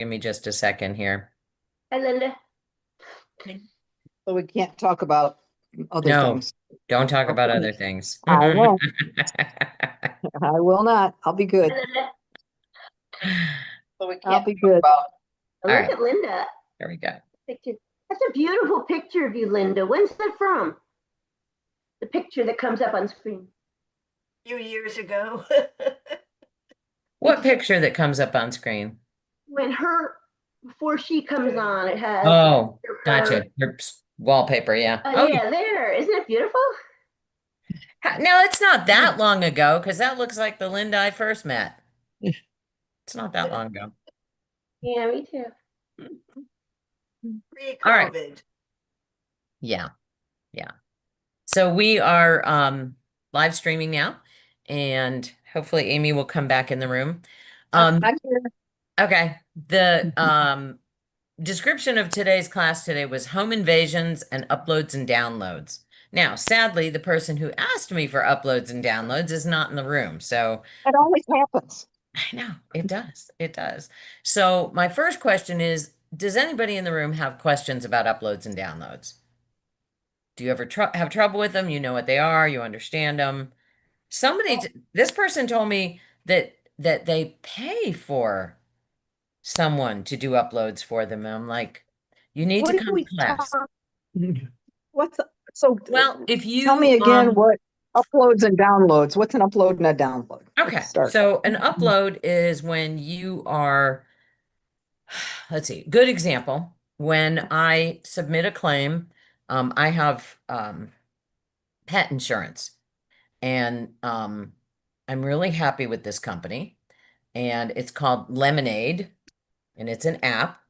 Give me just a second here. Hi, Linda. So we can't talk about other No, things. don't talk about Okay, other things. I won't. I will not. I'll be Hi, good. Linda. So we All can't talk good. About. Look right, at Linda. there we go. Picture. That's a beautiful picture of you, Linda. When's that from? The picture that comes up on screen. Few years ago. What picture that comes up on screen? When before she comes on, it has Oh, her. gotcha. Your wallpaper, yeah. Oh, Yeah, there. Isn't it beautiful? no, it's not that long ago because that looks like the Linda I first met. It's not that long ago. Yeah, me too. All right. Pre-COVID. Yeah, yeah. So we are live streaming now, and hopefully Amy will come back in the room. Um, I'm here. okay. The description of today's class today was home invasions and uploads and downloads. Now, sadly, the person who asked me for uploads and downloads is not in the room. So It always happens. I know it does. It does. So my first question is, does anybody in the room have questions about uploads and downloads? Do you ever have trouble with them? You know what they are, you understand them. This person told me that they pay for someone to do uploads for them. And I'm like, you need to What did come we to class. talk? What's so? Well, if Tell you me again what uploads and downloads. What's an upload and a download? okay, Let's start. so an upload is when you are, let's see, good example. When I submit a claim, I have pet insurance, and I'm really happy with this company, and it's called Lemonade, and it's an app.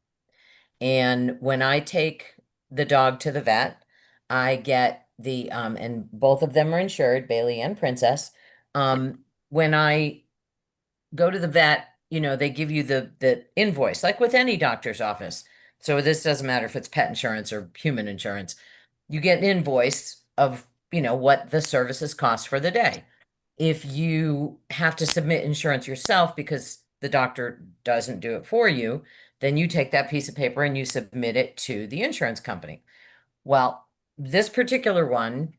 And when I take the dog to the vet, I get and both of them are insured, Bailey and Princess. When I go to the vet, they give you the invoice, like with any doctor's office. So this doesn't matter if it's pet insurance or human insurance. You get an invoice of, what the services cost for the day. If you have to submit insurance yourself because the doctor doesn't do it for you, then you take that piece of paper and you submit it to the insurance company. Well, this particular one,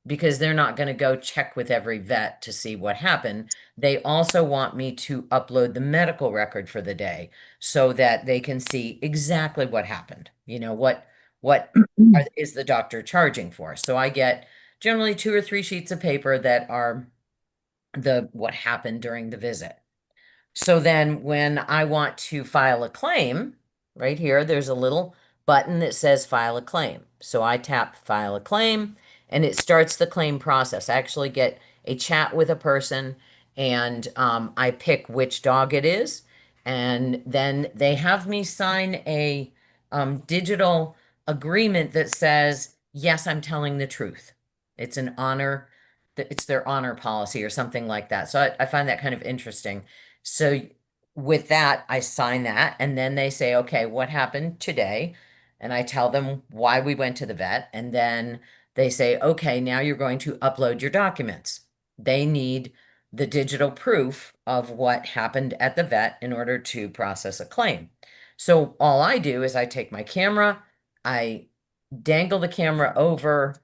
because they're not going to go check with every vet to see what happened, they also want me to upload the medical record for the day so that they can see exactly what happened. What is the doctor charging for? So I get generally 2 or 3 sheets of paper that are what happened during the visit. So then when I want to file a claim, right here, there's a little button that says file a claim. So I tap file a claim and it starts the claim process. I actually get a chat with a person, and I pick which dog it is. And then they have me sign a digital agreement that says, yes, I'm telling the truth. It's an honor, it's their honor policy or something like that. So I find that kind of interesting. So with that, I sign that, and then they say, okay, what happened today? And I tell them why we went to the vet. And then they say, okay, now you're going to upload your documents. They need the digital proof of what happened at the vet in order to process a claim. So all I do is I take my camera, I dangle the camera over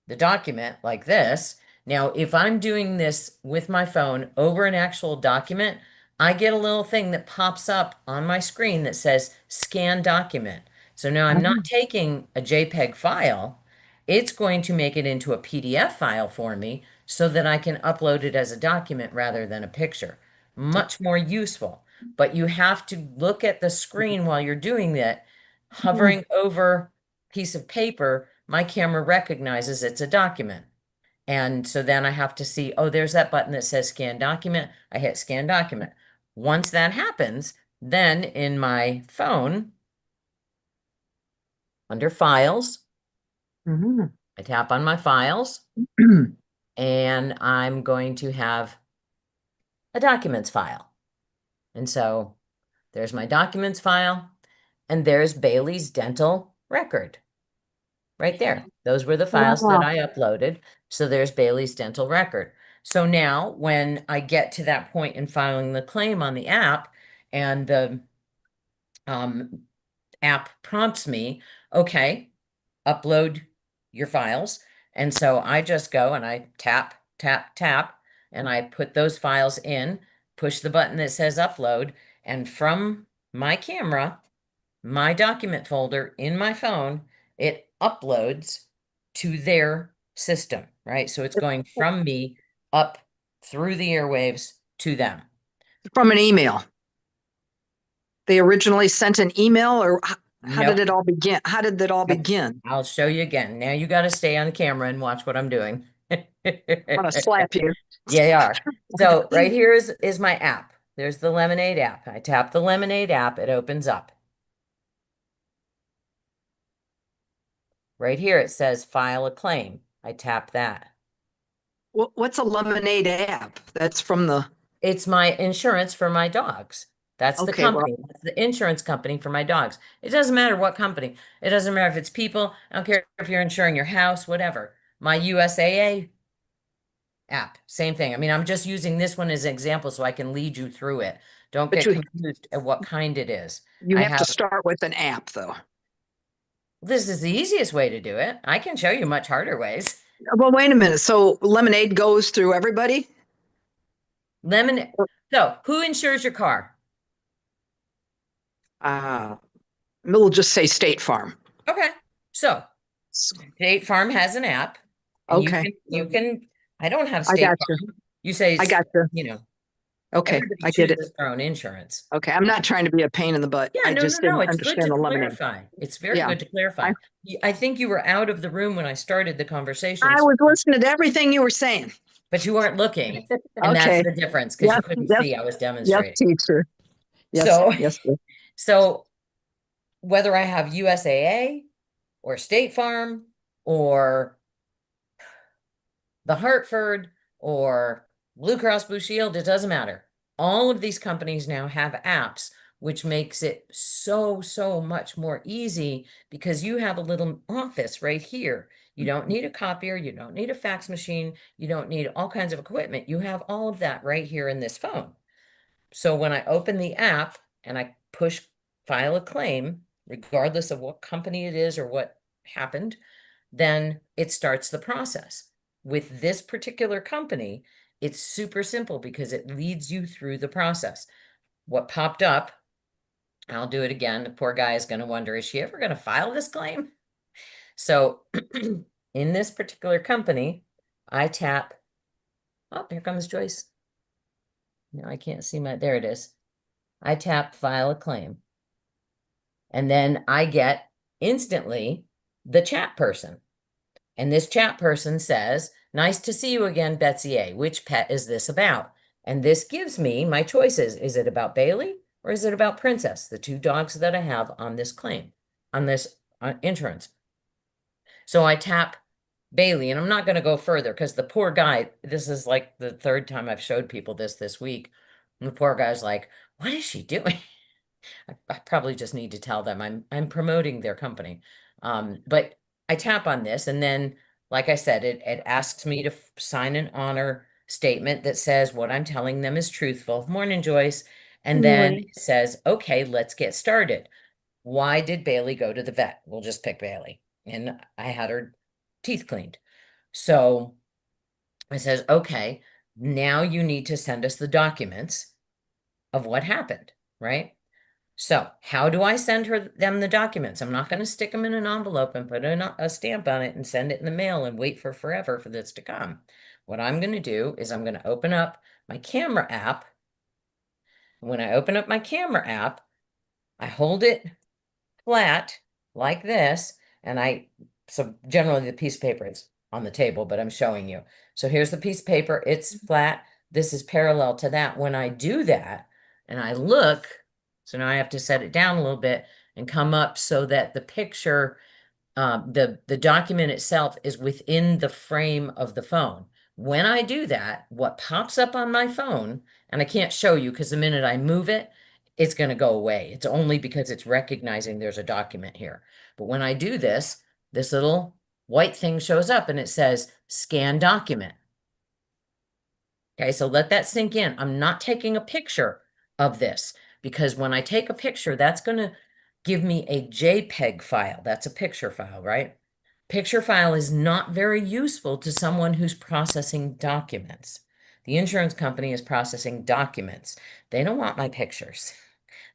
the document like this. Now, if I'm doing this with my phone over an actual document, I get a little thing that pops up on my screen that says scan document. So now I'm not taking a JPEG file. It's going to make it into a PDF file for me so that I can upload it as a document rather than a picture. Much more useful. But you have to look at the screen while you're doing that, hovering over piece of paper, my camera recognizes it's a document. And so then I have to see, oh, there's that button that says scan document. I hit scan document. Once that happens, then in my phone, under files, Mhm. I tap on my files and I'm going to have a documents file. And so there's my documents file, and there's Bailey's dental record. Right there. Those were the files that Wow. I uploaded. So there's Bailey's dental record. So now when I get to that point in filing the claim on the app, and the um, app prompts me, okay, upload your files. And so I just go and I tap, tap, tap, and I put those files in, push the button that says upload, and from my camera, my document folder in my phone, it uploads to their system, right? So it's going from me up through the airwaves to them. From an email. They originally sent an email, or how did Nope. it all begin? How did that all begin? I'll show you again. Now you got to stay on camera and watch what I'm doing. I'm gonna slap you. Yeah, you are. So right here is my app. There's the Lemonade app. I tap the Lemonade app, it opens up. Right here it says file a claim. I tap that. What's a Lemonade app? That's from the, It's my insurance for my dogs. That's the Okay, well- company. That's the insurance company for my dogs. It doesn't matter what company. It doesn't matter if it's people. I don't care if you're insuring your house, whatever. My USAA app, same thing. I mean, I'm just using this one as an example so I can lead you through it. Don't But get you- confused at what kind it is. you I have to have- start with an app though. This is the easiest way to do it. I can show you much harder ways. Well, wait a minute. So Lemonade goes through everybody? Lemon. So who insures your car? We'll just say State Farm. Okay. So State Farm has an app. And Okay. you can, I don't have I State got Farm. You say, I got you. you know, Okay, everybody I get it. chooses their own insurance. Okay, I'm not trying to be a pain in the butt. Yeah, I no, just no, no. didn't It's good understand to the Lemonade. clarify. It's very Yeah. good to clarify. I think you were out of the room when I started the conversation, I was listening to everything you were saying. but you weren't looking. And Okay. that's the difference because you Yes, couldn't yes, see. I was Yes, demonstrating. teacher. Yes, So- yes. So whether I have USAA or State Farm or the Hartford or Blue Cross Blue Shield, it doesn't matter. All of these companies now have apps, which makes it so, so much more easy because you have a little office right here. You don't need a copier, you don't need a fax machine, you don't need all kinds of equipment. You have all of that right here in this phone. So when I open the app and I push file a claim, regardless of what company it is or what happened, then it starts the process. With this particular company, it's super simple because it leads you through the process. What popped up, I'll do it again. The poor guy is going to wonder, is she ever going to file this claim? So in this particular company, I tap, oh, here comes Joyce. No, I can't see there it is. I tap file a claim. And then I get instantly the chat person. And this chat person says, nice to see you again, Betsy A. Which pet is this about? And this gives me my choices. Is it about Bailey or is it about Princess, the two dogs that I have on this claim, on this insurance? So I tap Bailey, and I'm not going to go further because the poor guy, this is like the third time I've showed people this week. And the poor guy's like, what is she doing? I probably just need to tell them I'm promoting their company. But I tap on this, and then, like I said, it asks me to sign an honor statement that says what I'm telling them is truthful. Morning, Joyce. And then Morning. it says, okay, let's get started. Why did Bailey go to the vet? We'll just pick Bailey. And I had her teeth cleaned. So it says, okay, now you need to send us the documents of what happened, right? So how do I send them the documents? I'm not going to stick them in an envelope and put a stamp on it and send it in the mail and wait for forever for this to come. What I'm going to do is I'm going to open up my camera app. When I open up my camera app, I hold it flat like this, and so generally the piece of paper is on the table, but I'm showing you. So here's the piece of paper, it's flat. This is parallel to that. When I do that and I look, so now I have to set it down a little bit and come up so that the picture, the document itself is within the frame of the phone. When I do that, what pops up on my phone, and I can't show you because the minute I move it, it's going to go away. It's only because it's recognizing there's a document here. But when I do this, this little white thing shows up and it says scan document. Okay, so let that sink in. I'm not taking a picture of this. because when I take a picture, that's going to give me a JPEG file. That's a picture file, right? Picture file is not very useful to someone who's processing documents. The insurance company is processing documents. They don't want my pictures.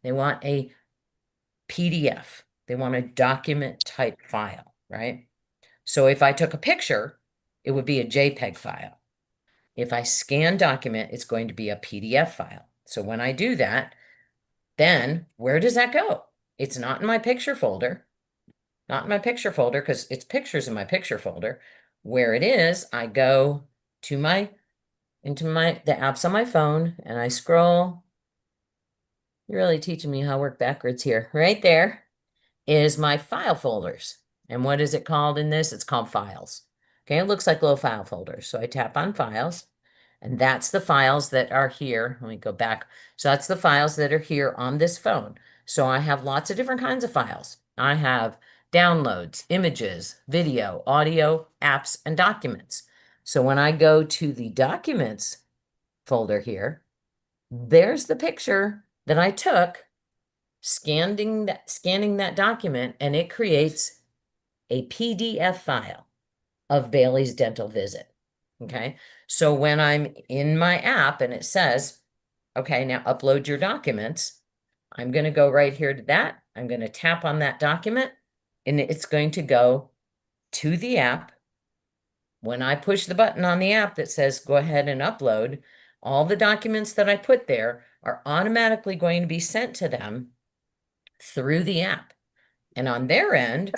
They want a PDF. They want a document type file, right? So if I took a picture, it would be a JPEG file. If I scan document, it's going to be a PDF file. So when I do that, then where does that go? It's not in my picture folder. Not in my picture folder because it's pictures in my picture folder. Where it is, I go to into the apps on my phone and I scroll. You're really teaching me how to work backwards here. Right there is my file folders. And what is it called in this? It's called files. Okay, it looks like little file folders. So I tap on files, and that's the files that are here. Let me go back. So that's the files that are here on this phone. So I have lots of different kinds of files. I have downloads, images, video, audio, apps, and documents. So when I go to the documents folder here, there's the picture that I took scanning that document, and it creates a PDF file of Bailey's dental visit. Okay. So when I'm in my app and it says, okay, now upload your documents, I'm going to go right here to that. I'm going to tap on that document and it's going to go to the app. When I push the button on the app that says go ahead and upload, all the documents that I put there are automatically going to be sent to them through the app. And on their end,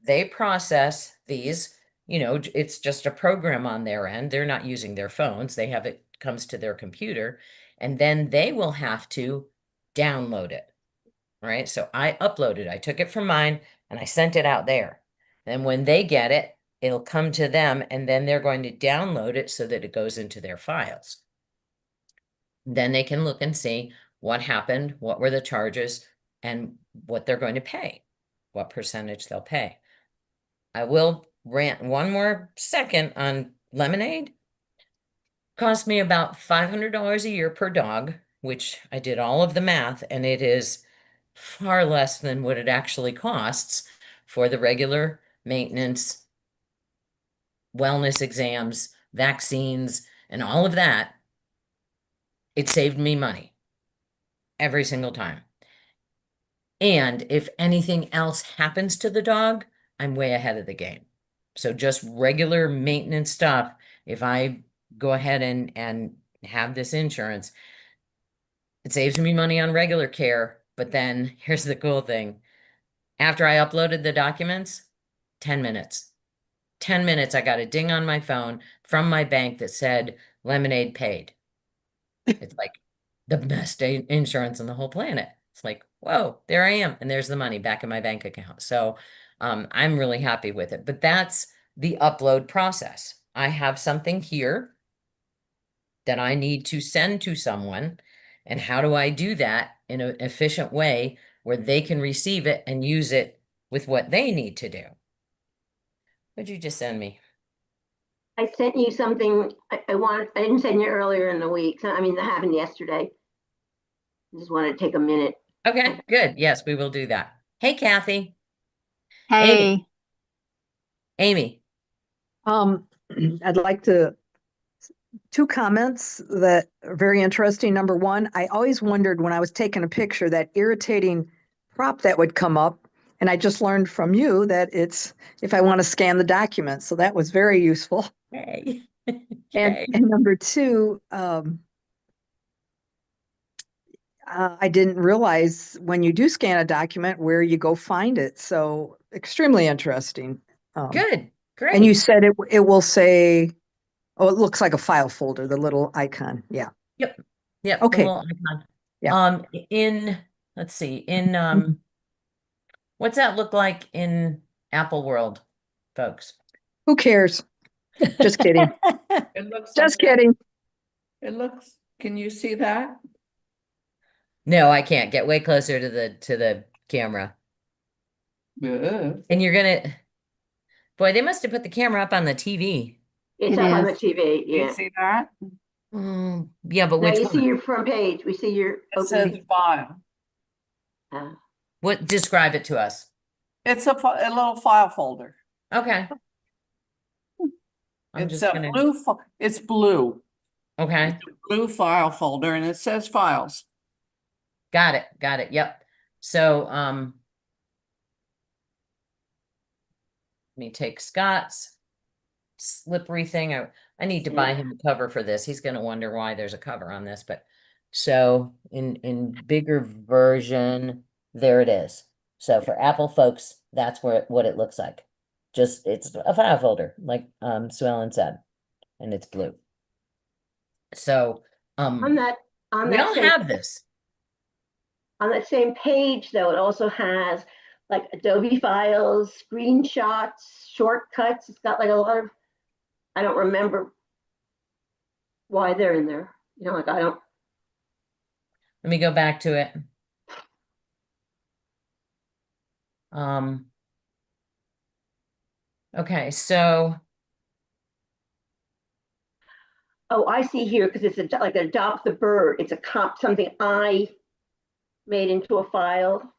they process these, it's just a program on their end. They're not using their phones. They have it comes to their computer, and then they will have to download it. Right? So I uploaded, I took it from mine and I sent it out there. And when they get it, it'll come to them and then they're going to download it so that it goes into their files. Then they can look and see what happened, what were the charges, and what they're going to pay, what percentage they'll pay. I will rant one more second on Lemonade. Cost me about $500 a year per dog, which I did all of the math, and it is far less than what it actually costs for the regular maintenance, wellness exams, vaccines, and all of that. It saved me money every single time. And if anything else happens to the dog, I'm way ahead of the game. So just regular maintenance stuff, if I go ahead and have this insurance, it saves me money on regular care. But then here's the cool thing. After I uploaded the documents, 10 minutes. 10 minutes, I got a ding on my phone from my bank that said Lemonade paid. It's like the best insurance on the whole planet. It's like, whoa, there I am. And there's the money back in my bank account. So I'm really happy with it. But that's the upload process. I have something here that I need to send to someone. And how do I do that in an efficient way where they can receive it and use it with what they need to do? What'd you just send me? I sent you something I didn't send you earlier in the week. So, I mean, that happened yesterday. I just wanted to take a minute. Okay, good. Yes, we will do that. Hey, Kathy. Hey, Amy. I'd like to, two comments that are very interesting. Number one, I always wondered when I was taking a picture that irritating prop that would come up. And I just learned from you that it's if I want to scan the document. So that was very useful. Hey. And, Yay. and number two, I didn't realize when you do scan a document where you go find it. So extremely interesting. Good. Great. And you said it will say, oh, it looks like a file folder, the little icon. Yeah. Yep. Yep. the Okay. little icon. Yeah. Let's see, in what's that look like in Apple World, folks? Who cares? Just kidding. It looks Just like that. kidding. It looks, can you see that? No, I can't. Get way closer to the camera. Yeah. And you're gonna, boy, they must have put the camera up on the TV. It's It up on the is. TV. You Yeah. see that? Yeah, but Now which you see one? your front page. We see your It says open. file. What, describe it to us. It's a little file folder. Okay. I'm It's just a gonna, blue, it's blue. okay, It's a blue file folder and it says files. got it, yep. So, let me take Scott's slippery thing. I need to buy him a cover for this. He's gonna wonder why there's a cover on this, but so in bigger version, there it is. So for Apple folks, that's what it looks like. Just it's a file folder, like Sue Ellen said, and it's blue. So On that, on we that all same, have this. on that same page, though, it also has like Adobe files, screenshots, shortcuts. It's got like a lot of, I don't remember why they're in there. You know, like I don't, Let me go back to it. Okay, so oh, I see here, because it's like adopt the bird. It's a something I made into a file.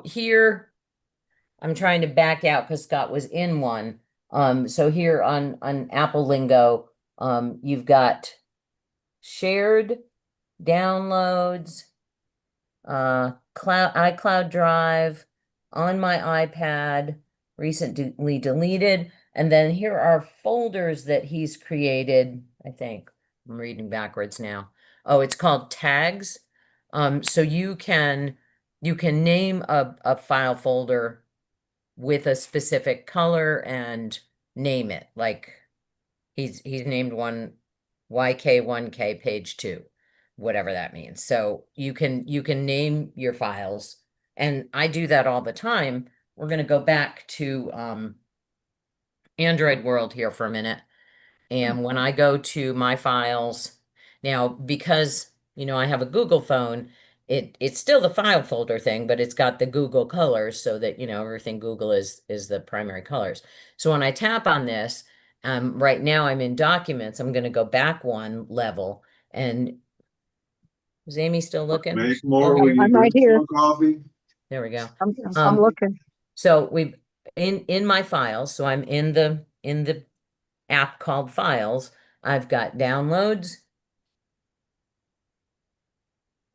here I'm trying to back out because Scott was in one. So here on Apple Lingo, you've got shared downloads, iCloud Drive, on my iPad, recently deleted, and then here are folders that he's created. I think I'm reading backwards now. Oh, it's called tags. So you can name a file folder with a specific color and name it. Like he's named one YK1K page 2, whatever that means. So you can name your files, and I do that all the time. We're going to go back to Android world here for a minute. And when I go to my files, now because I have a Google phone, it's still the file folder thing, but it's got the Google colors so that everything Google is the primary colors. So when I tap on this, right now I'm in documents. I'm going to go back one level. And is Amy still looking? Make Still more here? when you I'm right drink here. more coffee. There we go. I'm looking. So we've in my files, so I'm in the app called Files. I've got downloads.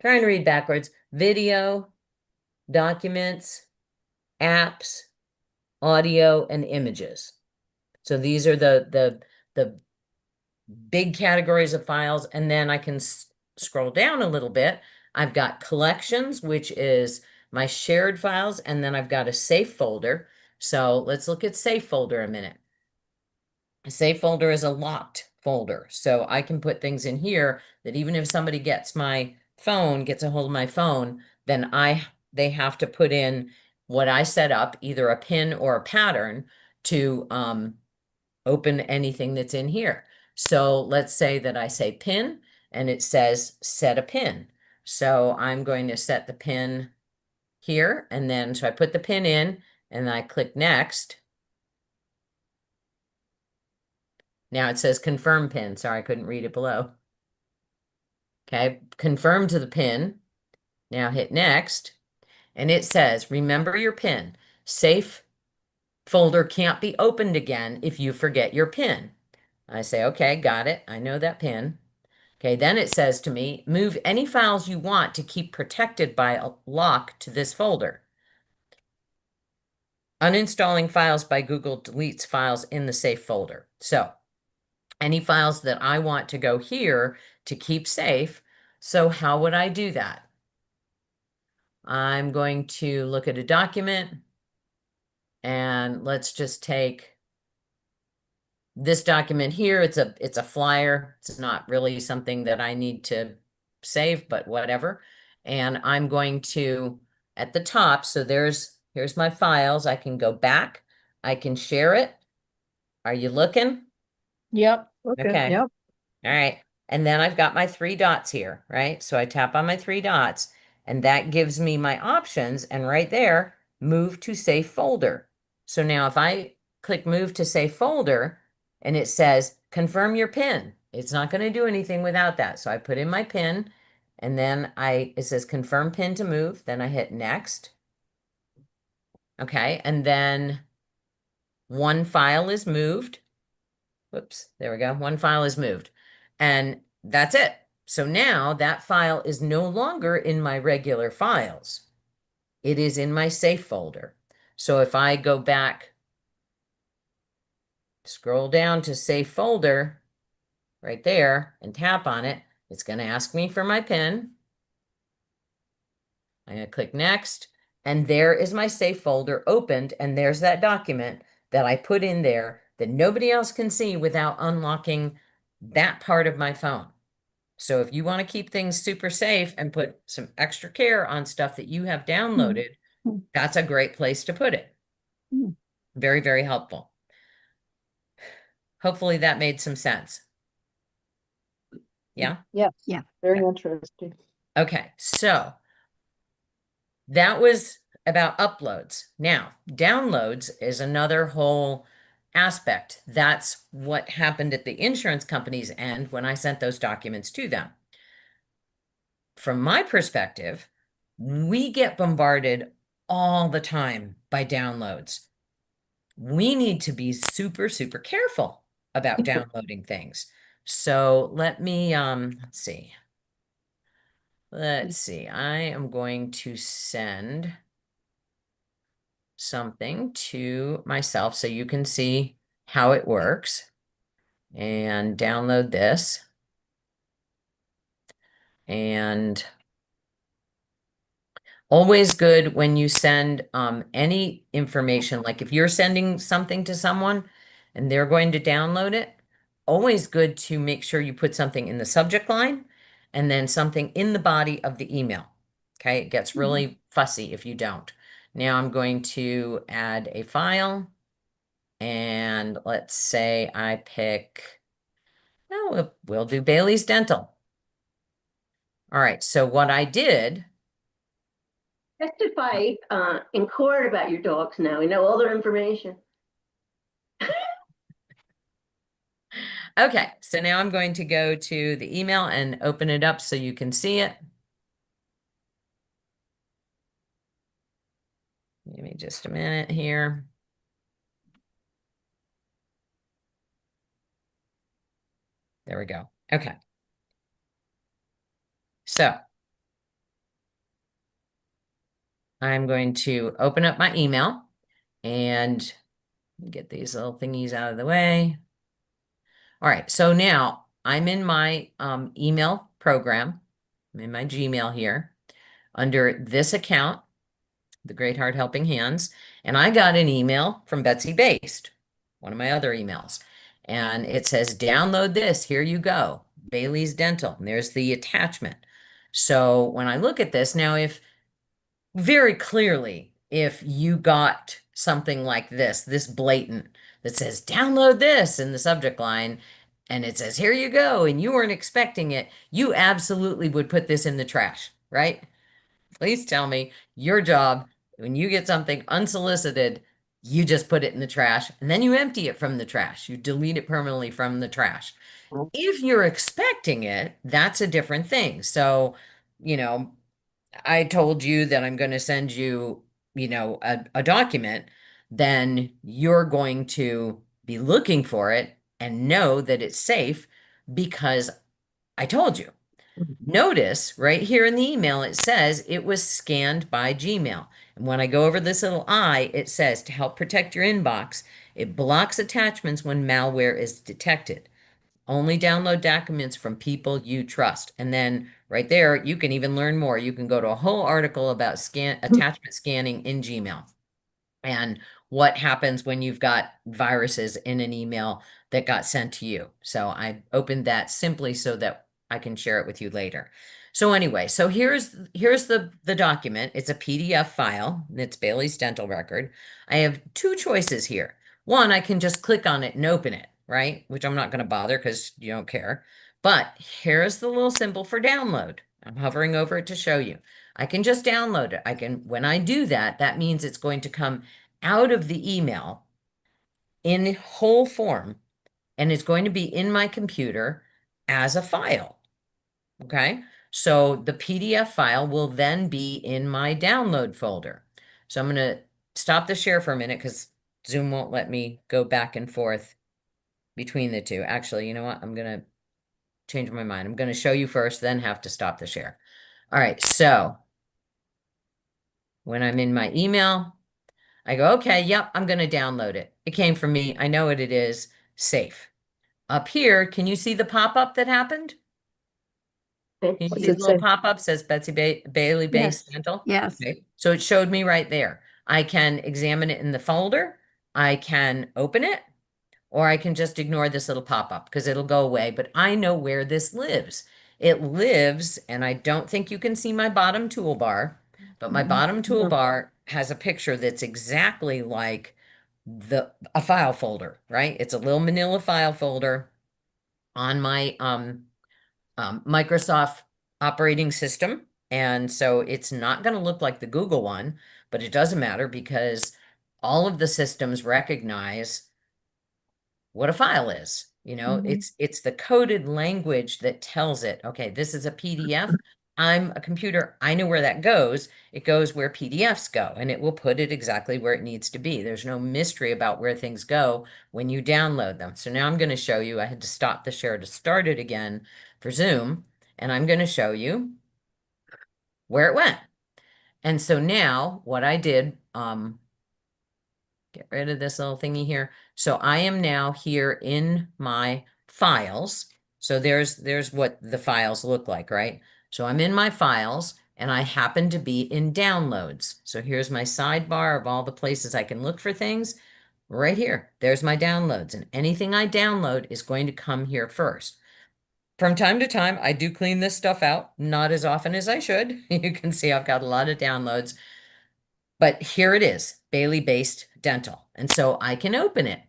Trying to read backwards. Video, documents, apps, audio, and images. So these are the big categories of files, and then I can scroll down a little bit. I've got collections, which is my shared files, and then I've got a safe folder. So let's look at safe folder a minute. A safe folder is a locked folder, so I can put things in here that even if somebody gets a hold of my phone, then they have to put in what I set up, either a pin or a pattern to open anything that's in here. So let's say that I say pin and it says set a pin. So I'm going to set the pin here, and then so I put the pin in and I click next. Now it says confirm pin. Sorry, I couldn't read it below. Okay, confirm to the pin. Now hit next. And it says, remember your pin. Safe folder can't be opened again if you forget your pin. I say, okay, got it. I know that pin. Okay, then it says to me, move any files you want to keep protected by a lock to this folder. Uninstalling files by Google deletes files in the safe folder. So any files that I want to go here to keep safe. So how would I do that? I'm going to look at a document, and let's just take this document here. It's a flyer. It's not really something that I need to save, but whatever. And I'm going to, at the top, so here's my files. I can go back. I can share it. Are you looking? Yep. Okay. Yep. All right. And then I've got my 3 dots here, right? So I tap on my 3 dots, and that gives me my options. And right there, move to safe folder. So now if I click move to safe folder and it says confirm your pin, It's not going to do anything without that. So I put in my PIN and then it says confirm PIN to move. Then I hit next. Okay. And then one file is moved. Whoops, there we go. One file is moved and that's it. So now that file is no longer in my regular files. It is in my safe folder. So if I go back, scroll down to safe folder right there and tap on it, it's going to ask me for my PIN. I'm going to click next, and there is my safe folder opened, and there's that document that I put in there that nobody else can see without unlocking that part of my phone. So if you want to keep things super safe and put some extra care on stuff that you have downloaded, that's a great place to put it. Mm. Very, very helpful. Hopefully that made some sense. Yeah? Yes. Yeah. Very interesting. Okay, so that was about uploads. Now, downloads is another whole aspect. That's what happened at the insurance company's end when I sent those documents to them. From my perspective, we get bombarded all the time by downloads. We need to be super, super careful about downloading things. So let me, let's see. Let's see. I am going to send something to myself so you can see how it works and download this. And always good when you send any information, like if you're sending something to someone and they're going to download it, always good to make sure you put something in the subject line and then something in the body of the email. Okay, it gets really fussy if you don't. Now I'm going to add a file and let's say I pick, oh, we'll do Bailey's Dental. All right, so what I did, Testify in court about your dogs now. We know all their information. okay, so now I'm going to go to the email and open it up so you can see it. Give me just a minute here. There we go. Okay. So I'm going to open up my email and get these little thingies out of the way. All right, so now I'm in my email program. I'm in my Gmail here under this account, the Great Heart Helping Hands, and I got an email from Betsy Baste, one of my other emails, and it says, download this, here you go, Bailey's Dental, and there's the attachment. So when I look at this, now if very clearly, if you got something like this blatant that says download this in the subject line and it says here you go and you weren't expecting it, you absolutely would put this in the trash, right? Please tell me your job when you get something unsolicited, you just put it in the trash and then you empty it from the trash. You delete it permanently from the trash. If you're expecting it, that's a different thing. So, you know, I told you that I'm going to send you, a document, then you're going to be looking for it and know that it's safe because I told you. Notice right here in the email, it says it was scanned by Gmail. And when I go over this little I, it says to help protect your inbox, it blocks attachments when malware is detected. Only download documents from people you trust. And then right there, you can even learn more. You can go to a whole article about attachment scanning in Gmail and what happens when you've got viruses in an email that got sent to you. So I opened that simply so that I can share it with you later. So anyway, so here's the document. It's a PDF file. It's Bailey's Dental Record. I have two choices here. One, I can just click on it and open it, right? Which I'm not going to bother because you don't care. But here's the little symbol for download. I'm hovering over it to show you. I can just download it. When I do that, that means it's going to come out of the email in whole form, and it's going to be in my computer, as a file. Okay, so the PDF file will then be in my download folder. So I'm going to stop the share for a minute because Zoom won't let me go back and forth between the two. Actually, you know what? I'm going to change my mind. I'm going to show you first, then have to stop the share. All right, so when I'm in my email, I go, okay, yep, I'm going to download it. It came from me. I know what it is. Safe. Up here, can you see the pop-up that happened? Can you What's see the it little say? pop-up says Bailey Base Yes. Dental? Yes. Okay, so it showed me right there. I can examine it in the folder. I can open it, or I can just ignore this little pop-up because it'll go away, but I know where this lives. It lives, and I don't think you can see my bottom toolbar, but my bottom toolbar has a picture that's exactly like a file folder, right? It's a little manila file folder on my Microsoft operating system. And so it's not going to look like the Google one, but it doesn't matter because all of the systems recognize what a file is. You know, it's the coded language that tells it, okay, this is a PDF. I'm a computer. I know where that goes. It goes where PDFs go, and it will put it exactly where it needs to be. There's no mystery about where things go when you download them. So now I'm going to show you. I had to stop the share to start it again for Zoom, and I'm going to show you where it went. And so now what I did, get rid of this little thingy here. So I am now here in my files. So there's what the files look like, right? So I'm in my files and I happen to be in downloads. So here's my sidebar of all the places I can look for things right here. There's my downloads, and anything I download is going to come here first. From time to time, I do clean this stuff out, not as often as I should. You can see I've got a lot of downloads. But here it is, Bailey Based Dental. And so I can open it.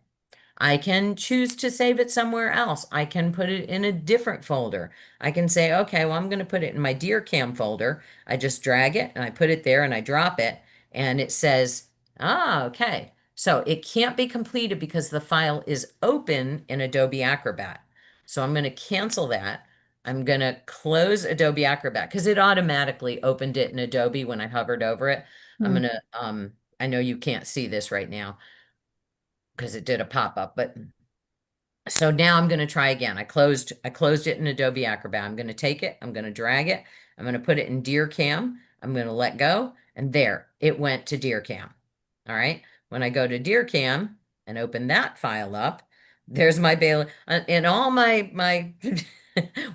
I can choose to save it somewhere else. I can put it in a different folder. I can say, okay, well, I'm going to put it in my DearCam folder. I just drag it and I put it there and I drop it. And it says, okay. So it can't be completed because the file is open in Adobe Acrobat. So I'm going to cancel that. I'm going to close Adobe Acrobat because it automatically opened it in Adobe when I hovered over it. I'm going to, I know you can't see this right now because it did a pop-up, but so now I'm going to try again. I closed it in Adobe Acrobat. I'm going to take it, I'm going to drag it, I'm going to put it in DearCam. I'm going to let go, and there it went to DearCam. All right. When I go to DearCam and open that file up, there's my Bailey and all my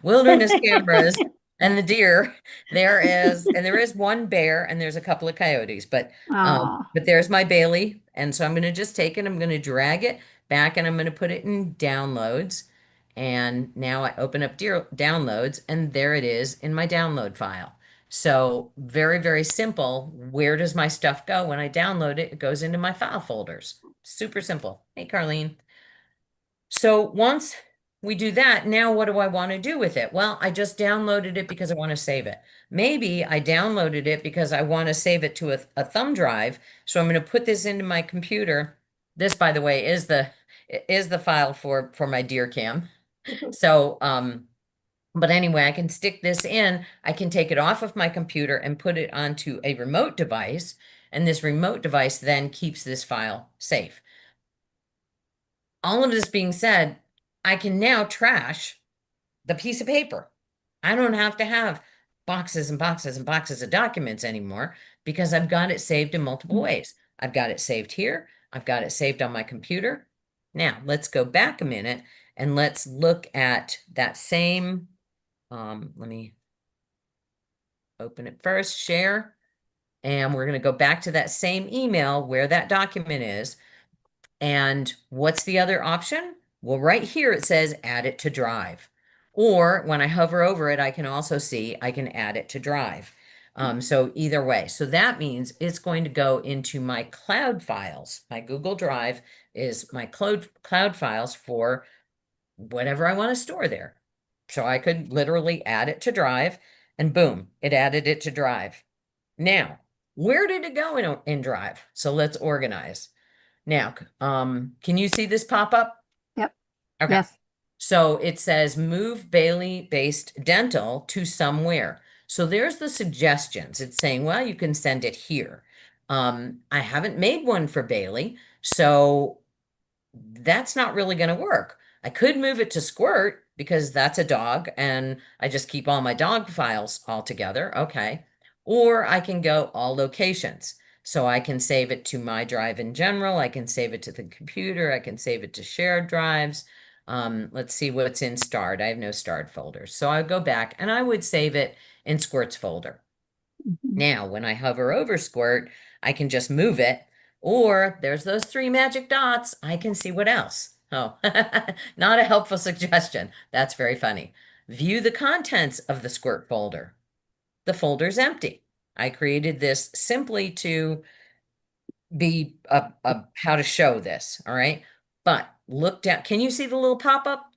wilderness cameras and the deer. There is one bear and there's a couple of coyotes, but Oh, there's my Bailey. And so I'm going to just take it, I'm going to drag it back and I'm going to put it in downloads. And now I open up downloads and there it is in my download file. So very, very simple. Where does my stuff go? When I download it, it goes into my file folders. Super simple. Hey, Carlene. So once we do that, now what do I want to do with it? Well, I just downloaded it because I want to save it. Maybe I downloaded it because I want to save it to a thumb drive. So I'm going to put this into my computer. This, by the way, is the file for my DearCam. So, but anyway, I can stick this in. I can take it off of my computer and put it onto a remote device. And this remote device then keeps this file safe. All of this being said, I can now trash the piece of paper. I don't have to have boxes and boxes and boxes of documents anymore because I've got it saved in multiple ways. I've got it saved here. I've got it saved on my computer. Now, let's go back a minute and let's look at that same, let me open it first, share, and we're going to go back to that same email where that document is. And what's the other option? Well, right here it says add it to Drive. Or when I hover over it, I can also see I can add it to Drive. So either way. So that means it's going to go into my cloud files. My Google Drive is my cloud files for whatever I want to store there. So I could literally add it to Drive and boom, it added it to Drive. Now, where did it go in Drive? So let's organize. Now, can you see this pop up? yep. Okay. Yes. So it says move Bailey-based dental to somewhere. So there's the suggestions. It's saying, well, you can send it here. I haven't made one for Bailey, so that's not really going to work. I could move it to Squirt because that's a dog and I just keep all my dog files all together. Okay. Or I can go all locations. So I can save it to my drive in general. I can save it to the computer. I can save it to shared drives. Let's see what's in starred. I have no starred folders. So I would go back and I would save it in Squirt's folder. Mhm. Now, when I hover over Squirt, I can just move it, or there's those three magic dots. I can see what else. Oh, not a helpful suggestion. That's very funny. View the contents of the Squirt folder. The folder's empty. I created this simply to be how to show this, all right? But look down. Can you see the little pop-up?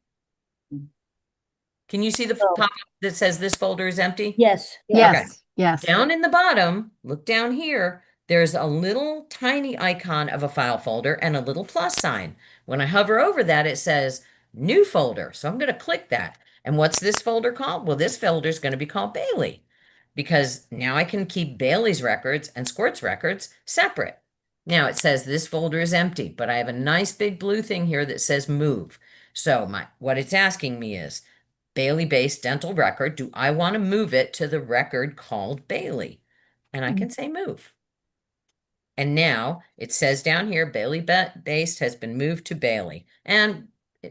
Can you see the No. pop-up that says this folder is empty? Yes. Yes, yes. Down in the bottom, look down here, there's a little tiny icon of a file folder and a little plus sign. When I hover over that, it says new folder. So I'm going to click that. And what's this folder called? Well, this folder is going to be called Bailey because now I can keep Bailey's records and Squirt's records separate. Now it says this folder is empty, but I have a nice big blue thing here that says move. So what it's asking me is, Bailey-based dental record. Do I want to move it to the record called Bailey? And I can say move. And now it says down here, Bailey-based has been moved to Bailey. And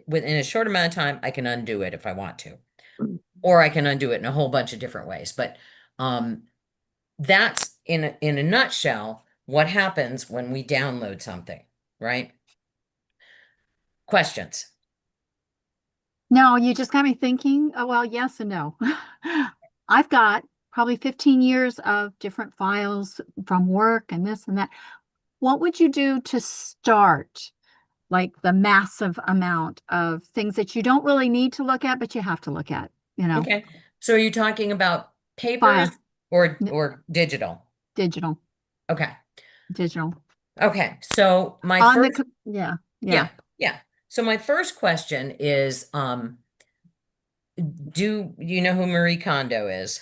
within a short amount of time, I can undo it if I want to. Or I can undo it in a whole bunch of different ways. But that's in a nutshell what happens when we download something, right? Questions? No, you just got me thinking, oh, well, yes and no. I've got probably 15 years of different files from work and this and that. What would you do to start like the massive amount of things that you don't really need to look at, but you have to look at, you know, Okay. So are you talking about papers File. or digital? digital, Okay. digital. Okay. So my On the, first, yeah. yeah. So my first question is, do you know who Marie Kondo is?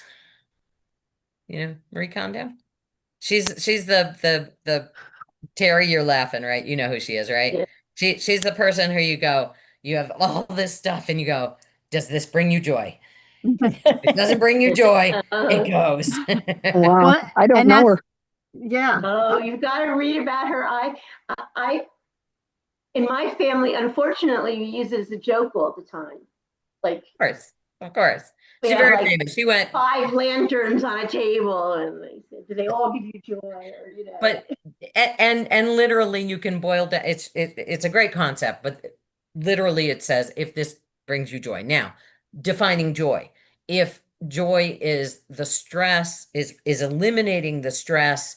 You know Marie Kondo? She's the Terry, you're laughing, right? You know who she is, right? Yeah. She's the person who you go, you have all this stuff and you go, does this bring you joy? If it doesn't bring you joy, it goes. Wow, Well, I don't and know that's, her. yeah. Oh, you've got to read about her. In my family, unfortunately, we use it as a joke all the time. Like, Of course. we She's have very like famous. She went, 5 lanterns on a table, and they said, "Do they all give you joy?" Or you know. but and literally you can boil down it's a great concept, but literally it says if this brings you joy. Now, defining joy. If joy is the stress, is eliminating the stress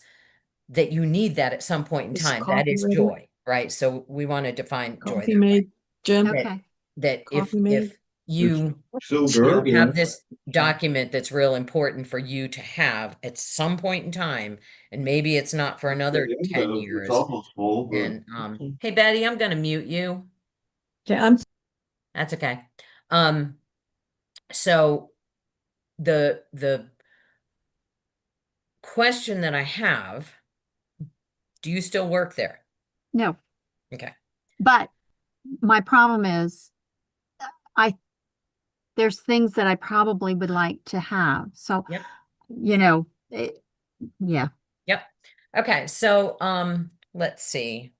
that you need that at some point in Is time, that coffee is ready? joy, right? So we want to define joy Coffee that way. made, Jim? Okay. That Coffee made? if you Still you know, gurgling. have this document that's real important for you to have at some point in time, and maybe it's not for another Yeah, 10 it's years. almost full, but And Okay. hey Betty, I'm gonna mute you. Okay, I'm That's okay. So the question that I have, do you still work there? No, Okay. but my problem is there's things that I probably would like to have. So, Yep. you know, yeah. Yep. Okay. So let's see.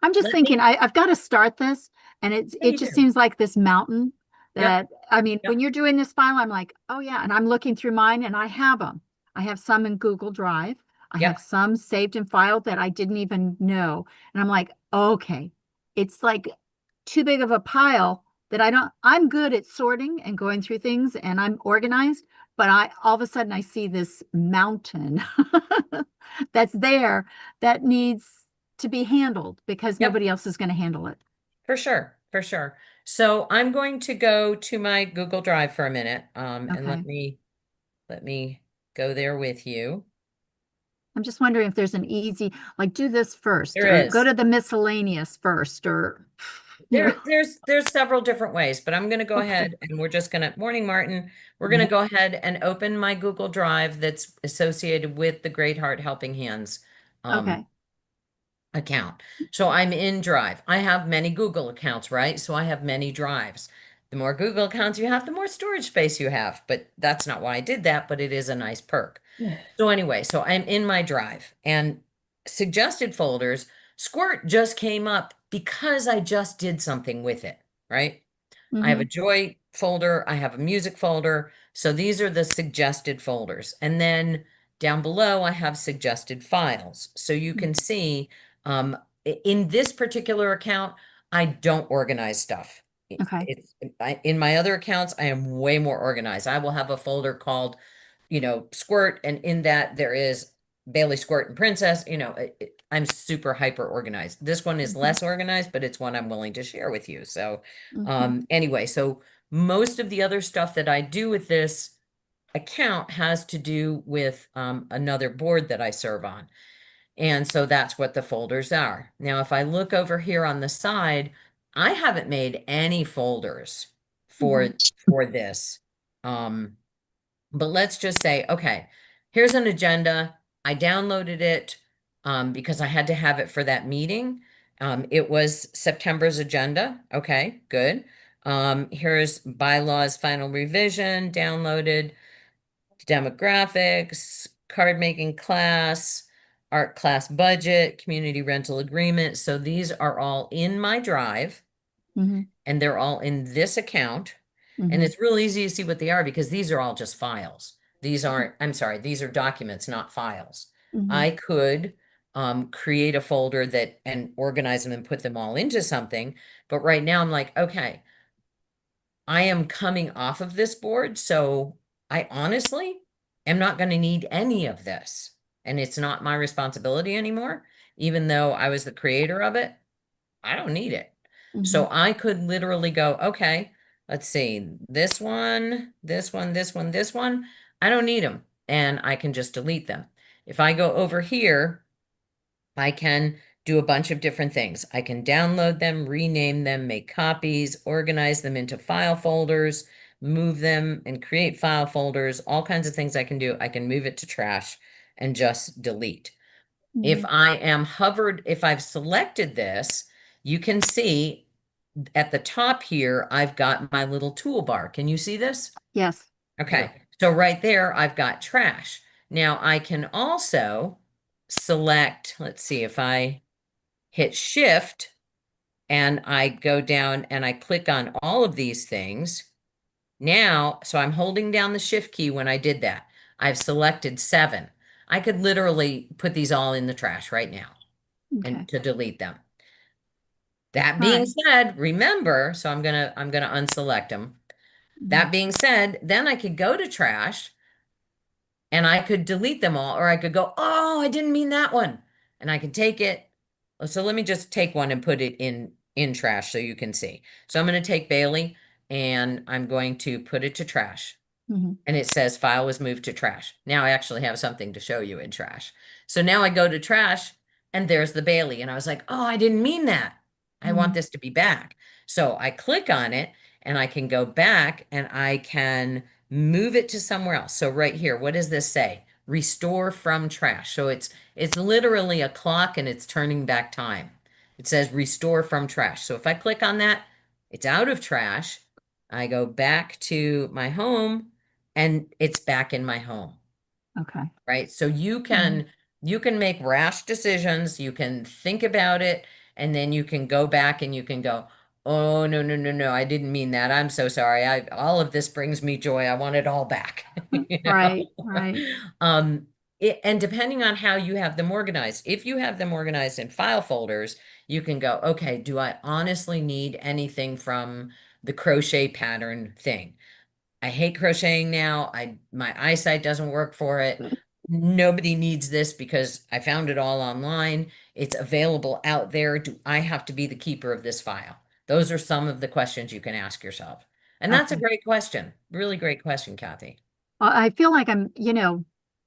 I'm just Let thinking me- I've got to start this, and Yeah, it you just do. seems like this mountain that I mean, Yep. when you're doing this file, I'm like, oh yeah, and I'm looking through mine and I have them. I have some in Google Drive. I Yep. have some saved and filed that I didn't even know. And I'm like, okay, it's like too big of a pile that I'm good at sorting and going through things and I'm organized, but all of a sudden I see this mountain that's there that needs to be handled because Yep. nobody else is going to handle it. For sure, for sure. So I'm going to go to my Google Drive for a minute, and Okay. let me go there with you. I'm just wondering if there's an easy, like do this first There or go is. to the miscellaneous first or There's several different ways, but I'm gonna go ahead and we're just gonna, morning, Martin. We're gonna go ahead and open my Google Drive that's associated with the Great Heart Helping Hands Okay. account. So I'm in Drive. I have many Google accounts, right? So I have many drives. The more Google accounts you have, the more storage space you have. But that's not why I did that, but it is a nice perk. So anyway, so I'm in my Drive and suggested folders, Squirt just came up because I just did something with it, right? I have a Mhm. joy folder, I have a music folder. So these are the suggested folders. And then down below, I have suggested files. So you can see in this particular account, I don't organize stuff. Okay. In my other accounts, I am way more organized. I will have a folder called, Squirt, and in that there is Bailey Squirt and Princess. I'm super hyper organized. This one is Mhm. less organized, but it's one I'm willing to share with you. So Mhm. anyway, so most of the other stuff that I do with this account has to do with another board that I serve on. And so that's what the folders are. Now, if I look over here on the side, I haven't made any folders for Mhm. for this. Um, but let's just say, okay, here's an agenda. I downloaded it because I had to have it for that meeting. It was September's agenda. Okay, good. Here's bylaws final revision, downloaded, demographics, card making class, art class budget, community rental agreement. So these are all in my drive Mhm. and they're all in this account. And Mhm. it's real easy to see what they are because these are all just files. These aren't, I'm sorry, these are documents, not files. Mhm. I could create a folder that and organize them and put them all into something. But right now I'm like, okay, I am coming off of this board, so I honestly am not going to need any of this. And it's not my responsibility anymore, even though I was the creator of it. I don't need it. So Mhm. I could literally go, okay, let's see, this one, this one, this one, this one. I don't need them. And I can just delete them. If I go over here, I can do a bunch of different things. I can download them, rename them, make copies, organize them into file folders, move them and create file folders, all kinds of things I can do. I can move it to trash and just delete. If Mhm. if I've selected this, you can see at the top here, I've got my little toolbar. Can you see this? Yes. Okay, so right there, I've got trash. Now I can also select, let's see, if I hit shift and I go down and I click on all of these things. Now, so I'm holding down the shift key when I did that. I've selected 7. I could literally put these all in the trash right now Okay. and to delete them. That All being right. said, remember, so I'm gonna unselect them. Mhm. That being said, then I could go to trash and I could delete them all, or I could go, oh, I didn't mean that one. And I could take it. So let me just take one and put it in trash so you can see. So I'm going to take Bailey and I'm going to put it to trash. Mhm. And it says file was moved to trash. Now I actually have something to show you in trash. So now I go to trash and there's the Bailey. And I was like, oh, I didn't mean that. I want Mhm. this to be back. So I click on it and I can go back and I can move it to somewhere else. So right here, what does this say? Restore from trash. So it's literally a clock and it's turning back time. It says restore from trash. So if I click on that, it's out of trash. I go back to my home and it's back in my home, Okay. right? So Mhm. you can make rash decisions, you can think about it, and then you can go back and you can go, oh no, no, no, no, I didn't mean that. I'm so sorry. I all of this brings me joy. I want it all back. You know? Right. Right. Um, and depending on how you have them organized, if you have them organized in file folders, you can go, okay, do I honestly need anything from the crochet pattern thing? I hate crocheting now. My eyesight doesn't work for it. Nobody needs this because I found it all online. It's available out there. Do I have to be the keeper of this file? Those are some of the questions you can ask yourself. And that's a Okay. great question. Really great question, Kathy. I feel like I'm,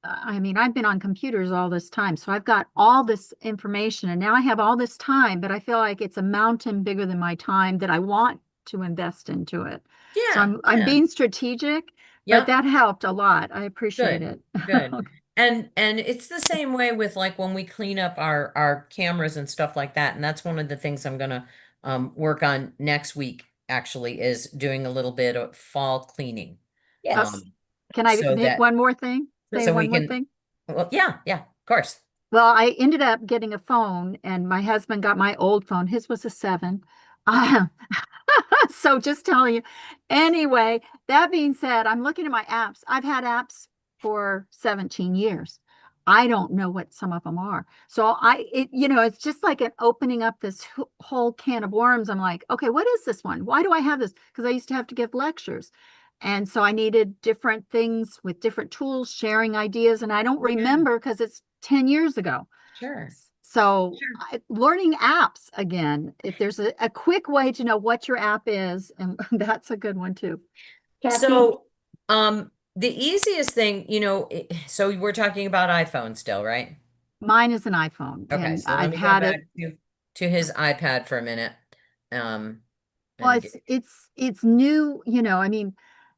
I mean, I've been on computers all this time, so I've got all this information and now I have all this time, but I feel like it's a mountain bigger than my time that I want to invest into it. So Yeah, I'm yeah. being strategic, but Yep. that helped a lot. I appreciate Good, it. good. And it's the same way with like when we clean up our cameras and stuff like that. And that's one of the things I'm gonna work on next week actually is doing a little bit of fall cleaning. Yes. Can I So hit that one more thing? Say so we one more can thing? well yeah, of course. Well, I ended up getting a phone and my husband got my old phone. His was a 7. So just telling you. Anyway, that being said, I'm looking at my apps. I've had apps for 17 years. I don't know what some of them are. So it's just like an opening up this whole can of worms. I'm like, okay, what is this one? Why do I have this? Because I used to have to give lectures. And so I needed different things with different tools, sharing ideas, and I don't Yeah. remember because it's 10 years ago. Sure. So Sure. learning apps again, if there's a quick way to know what your app is, and that's a good one too. Kathy, So the easiest thing, so we're talking about iPhone still, right? Mine is an iPhone Okay, and so let I've me go had it. back to his iPad for a minute. Um, Well, and it's new, I mean,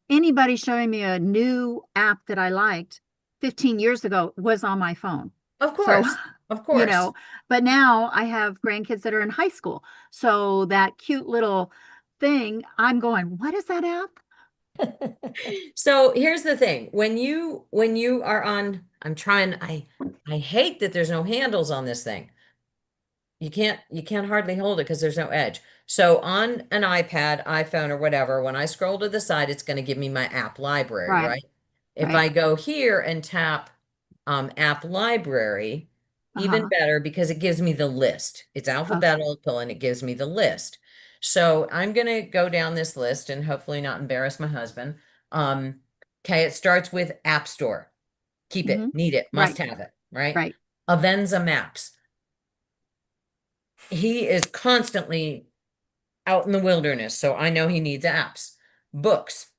anybody showing me a new app that I liked 15 years ago was on my phone. of So, course, of course. but now I have grandkids that are in high school. So that cute little thing, I'm going, what is that app? So here's the thing. When you are on, I hate that there's no handles on this thing. You can't hardly hold it because there's no edge. So on an iPad, iPhone, or whatever, when I scroll to the side, it's going to give me my app library, Right, right? If right. I go here and tap app library, even Uh-huh. better because it gives me the list. It's Okay. alphabetical and it gives me the list. So I'm going to go down this list and hopefully not embarrass my husband. Um, okay, it starts with App Store. Keep Hmm. it, need it, must Right, have it, right? right. Avenza Maps. He is constantly out in the wilderness, so I know he needs apps. Books.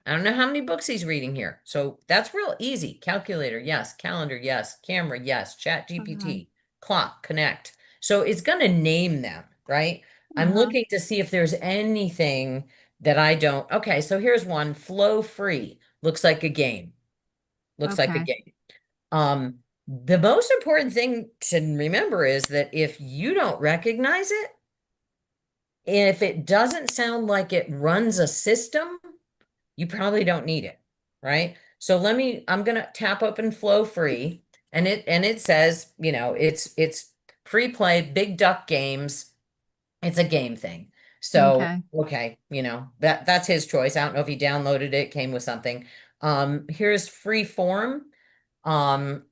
I don't know how many books he's reading here. So that's real easy. Calculator, yes. Calendar, yes. Camera, yes. Chat Uh-huh. GPT, clock, connect. So it's going to name them, right? I'm Uh-huh. looking to see if there's anything that I don't. Okay, so here's one, Flow Free. Looks like a game. Looks like a Okay. game. The most important thing to remember is that if you don't recognize it, if it doesn't sound like it runs a system, you probably don't need it, right? So I'm gonna tap open Flow Free, and it says, it's free play, Big Duck Games. It's a game thing. So, Okay. okay, that's his choice. I don't know if he downloaded it, came with something. Here's Freeform.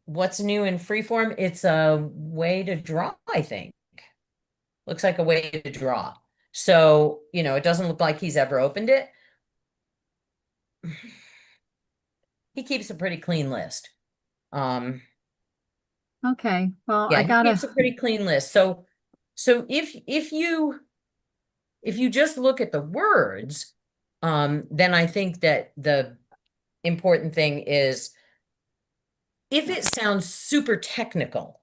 What's new in Freeform? It's a way to draw, I think. Looks like a way to draw. So, it doesn't look like he's ever opened it. He keeps a pretty clean list. Um, Okay. Well, yeah, I he keeps gotta, a pretty clean list. So if you just look at the words, then I think that the important thing is if it sounds super technical,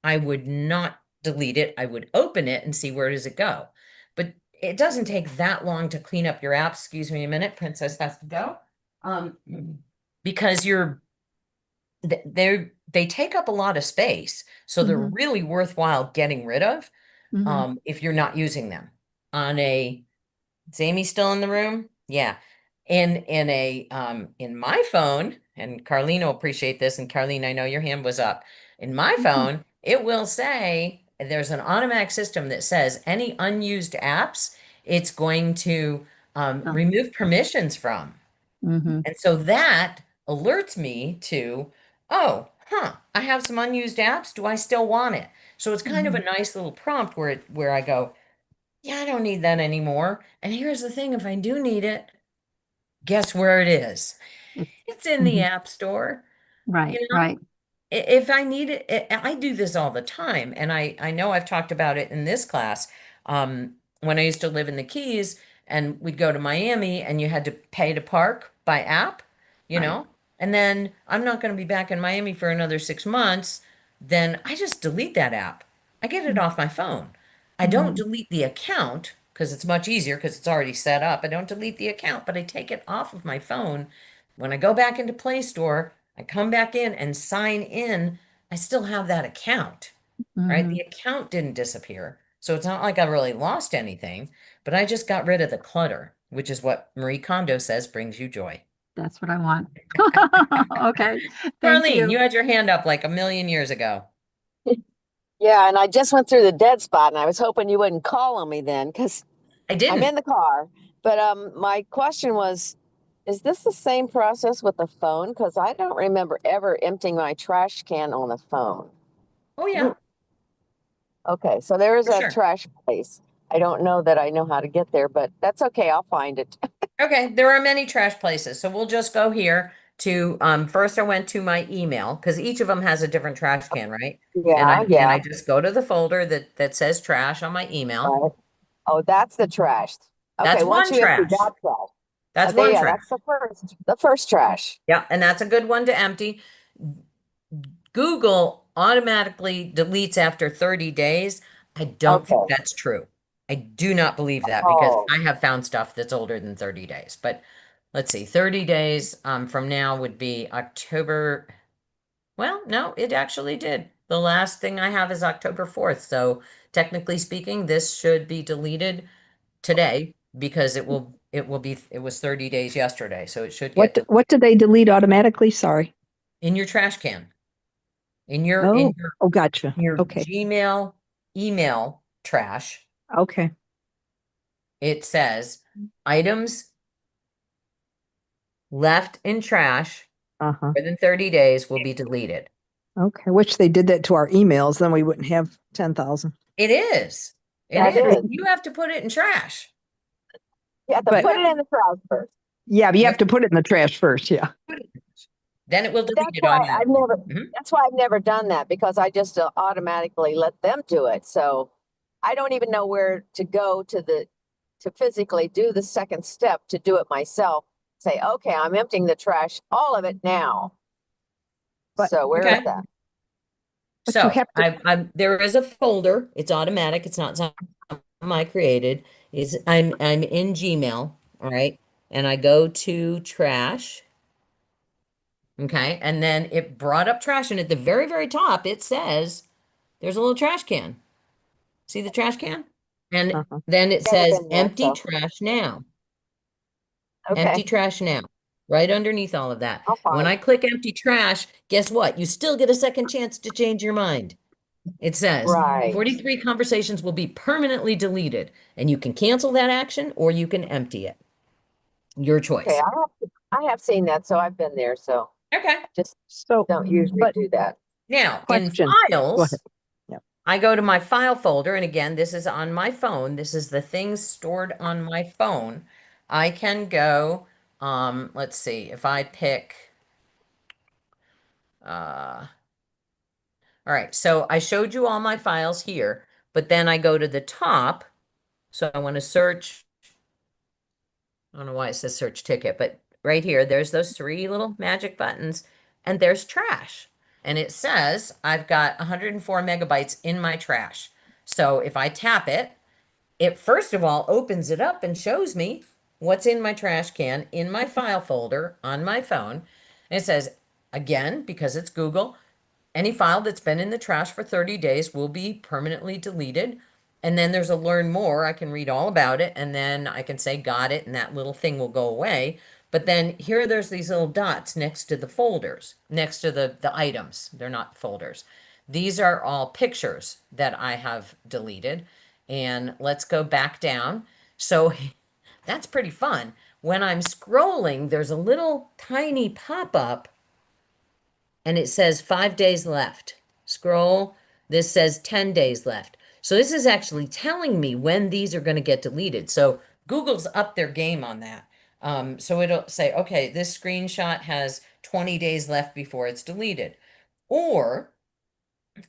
I would not delete it. I would open it and see where does it go. But it doesn't take that long to clean up your app. Excuse me a minute, Princess has to go. Um, because they take up a lot of space, so they're hmm really worthwhile getting rid of hmm if you're not using them. Is Amy still in the room? Yeah. In my phone, and Carlene will appreciate this, and Carlene, I know your hand was up. In my phone, it will say there's an automatic system that says any unused apps, it's going to Oh, remove permissions from. hmm And so that alerts me to, oh, I have some unused apps. Do I still want it? So it's kind of a hmm nice little prompt where I go, yeah, I don't need that anymore. And here's the thing, if I do need it, guess where it is? It's, It's in the mhm. App Store. Right, You know, right. if I need it, I do this all the time. And I know I've talked about it in this class. When I used to live in the Keys and we'd go to Miami and you had to pay to park by app, you Right. know, and then I'm not going to be back in Miami for another 6 months, then I just delete that app. I get it off my phone. I don't delete the account because it's much easier because it's already set up. I don't delete the account, but I take it off of my phone. When I go back into Play Store, I come back in and sign in. I still have that account, right? Mhm. The account didn't disappear. So it's not like I really lost anything, but I just got rid of the clutter, which is what Marie Kondo says brings you joy. That's what I want. Okay, thank Darlene, you. you had your hand up like a million years ago. Yeah, and I just went through the dead spot, and I was hoping you wouldn't call on me then, because I I'm didn't. in the car. But my question was, is this the same process with the phone? Because I don't remember ever emptying my trash can on the phone. Oh, yeah, Okay, so there is for a sure. trash place. I don't know that I know how to get there, but that's okay. I'll find it. Okay, there are many trash places. So we'll just go here to first I went to my email because each of them has a different trash can, right? And Yeah, I yeah, just go to the folder that says trash on my email. right. Oh, that's the trash. That's Okay, once one you empty trash. that trash. That's Okay, one yeah, trash. that's the first trash. Yeah, and that's a good one to empty. Google automatically deletes after 30 days. I don't think Okay. that's true. I do not believe that because Oh, I have found stuff that's older than 30 days. But let's see, 30 days from now would be October. Well, no, it actually did. The last thing I have is October 4th. So technically speaking, this should be deleted today because it was 30 days yesterday. So it should get What do they delete automatically? Sorry. in your trash can. In Oh, oh, gotcha. your Okay. Gmail email trash, Okay. it says items left in trash Uh-huh. more than 30 days will be deleted. Okay. Wish they did that to our emails, then we wouldn't have 10,000. It is. It that is. is. You have to put it in trash. You have to But- put it in the trash first. Yeah, but you have to put it in the trash first. Yeah. Then it will But delete that's it why automatically. Mhm. that's why I've never done that, because I just automatically let them do it. So I don't even know where to go to physically do the second step to do it myself. Say, okay, I'm emptying the trash, all of it now. But- So where is Okay. that? But you So have to- there is a folder. It's automatic. It's not something I created. I'm in Gmail, all right, and I go to trash. Okay, and then it brought up trash, and at the very, very top, it says there's a little trash can. See the trash can? And Uh-huh. then it Never says been there, empty so trash now. okay, Empty trash now, right underneath all of that. I'll When find. I click empty trash, guess what? You still get a second chance to change your mind. It says Right. 43 conversations will be permanently deleted, and you can cancel that action or you can empty it. Your Okay, choice. I have seen that, so I've been there. So Okay. just So, don't usually but do that. Now, in question. Go files, ahead. Yep. I go to my file folder, and again, this is on my phone. This is the things stored on my phone. I can go, let's see, if I pick, all right, so I showed you all my files here, but then I go to the top. So I want to search. I don't know why it says search ticket, but right here, there's those three little magic buttons, and there's trash. And it says I've got 104 megabytes in my trash. So if I tap it, it first of all opens it up and shows me what's in my trash can in my file folder on my phone. And it says, again, because it's Google, any file that's been in the trash for 30 days will be permanently deleted. And then there's a learn more. I can read all about it and then I can say got it and that little thing will go away. But then here there's these little dots next to the folders, next to the items. They're not folders. These are all pictures that I have deleted. And let's go back down. So that's pretty fun. When I'm scrolling, there's a little tiny pop-up and it says 5 days left. Scroll, this says 10 days left. So this is actually telling me when these are going to get deleted. So Google's up their game on that. So it'll say, okay, this screenshot has 20 days left before it's deleted. Or